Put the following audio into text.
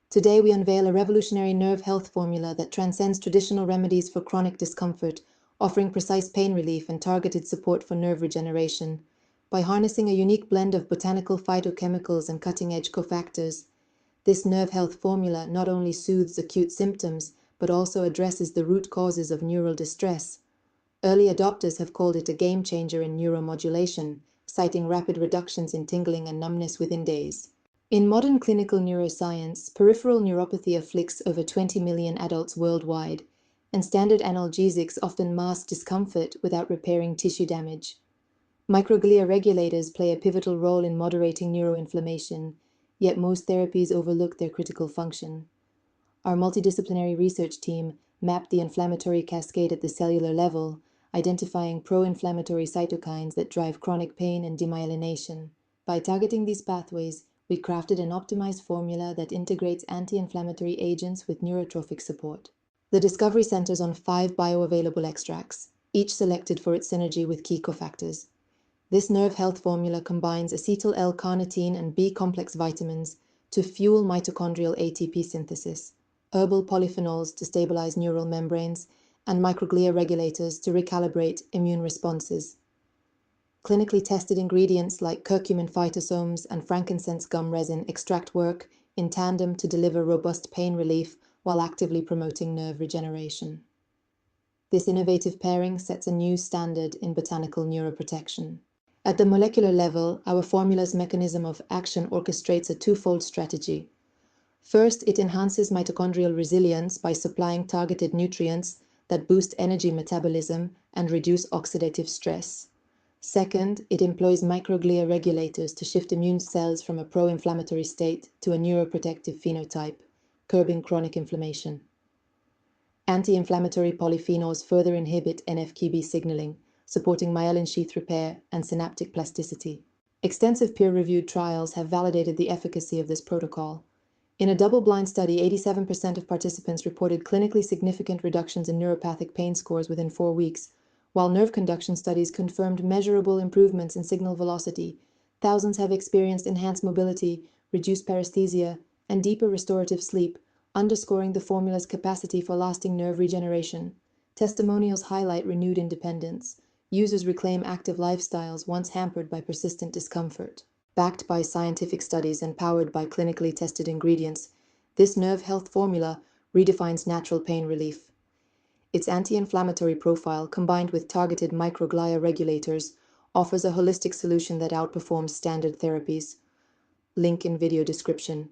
Today we unveil a revolutionary nerve health formula that transcends traditional remedies for chronic discomfort, offering precise pain relief and targeted support for nerve regeneration. By harnessing a unique blend of botanical phytochemicals and cutting-edge cofactors, this nerve health formula not only soothes acute symptoms, but also addresses the root causes of neural distress. Early adopters have called it a game changer in neuromodulation, citing rapid reductions in tingling and numbness within days. In modern clinical neuroscience, peripheral neuropathy afflicts over 20 million adults worldwide, and standard analgesics often mask discomfort without repairing tissue damage. Microglia regulators play a pivotal role in moderating neuroinflammation, yet most therapies overlook their critical function. Our multidisciplinary research team mapped the inflammatory cascade at the cellular level, identifying pro-inflammatory cytokines that drive chronic pain and demyelination. By targeting these pathways, we crafted an optimized formula that integrates anti-inflammatory agents with neurotrophic support. The discovery centers on 5 bioavailable extracts, each selected for its synergy with key cofactors. This nerve health formula combines acetyl-L-carnitine and B-complex vitamins to fuel mitochondrial ATP synthesis, herbal polyphenols to stabilize neural membranes, and microglia regulators to recalibrate immune responses. Clinically tested ingredients like curcumin phytosomes and frankincense gum resin extract work in tandem to deliver robust pain relief while actively promoting nerve regeneration. This innovative pairing sets a new standard in botanical neuroprotection. At the molecular level, our formula's mechanism of action orchestrates a twofold strategy. First, it enhances mitochondrial resilience by supplying targeted nutrients that boost energy metabolism and reduce oxidative stress. Second, it employs microglia regulators to shift immune cells from a pro-inflammatory state to a neuroprotective phenotype, curbing chronic inflammation. Anti-inflammatory polyphenols further inhibit NF-κB signaling, supporting myelin sheath repair and synaptic plasticity. Extensive peer-reviewed trials have validated the efficacy of this protocol. In a double-blind study, 87% of participants reported clinically significant reductions in neuropathic pain scores within 4 weeks, while nerve conduction studies confirmed measurable improvements in signal velocity. Thousands have experienced enhanced mobility, reduced paresthesia, and deeper restorative sleep, underscoring the formula's capacity for lasting nerve regeneration. Testimonials highlight renewed independence. Users reclaim active lifestyles once hampered by persistent discomfort. Backed by scientific studies and powered by clinically tested ingredients, this nerve health formula redefines natural pain relief. Its anti-inflammatory profile, combined with targeted microglia regulators, offers a holistic solution that outperforms standard therapies. Link in video description.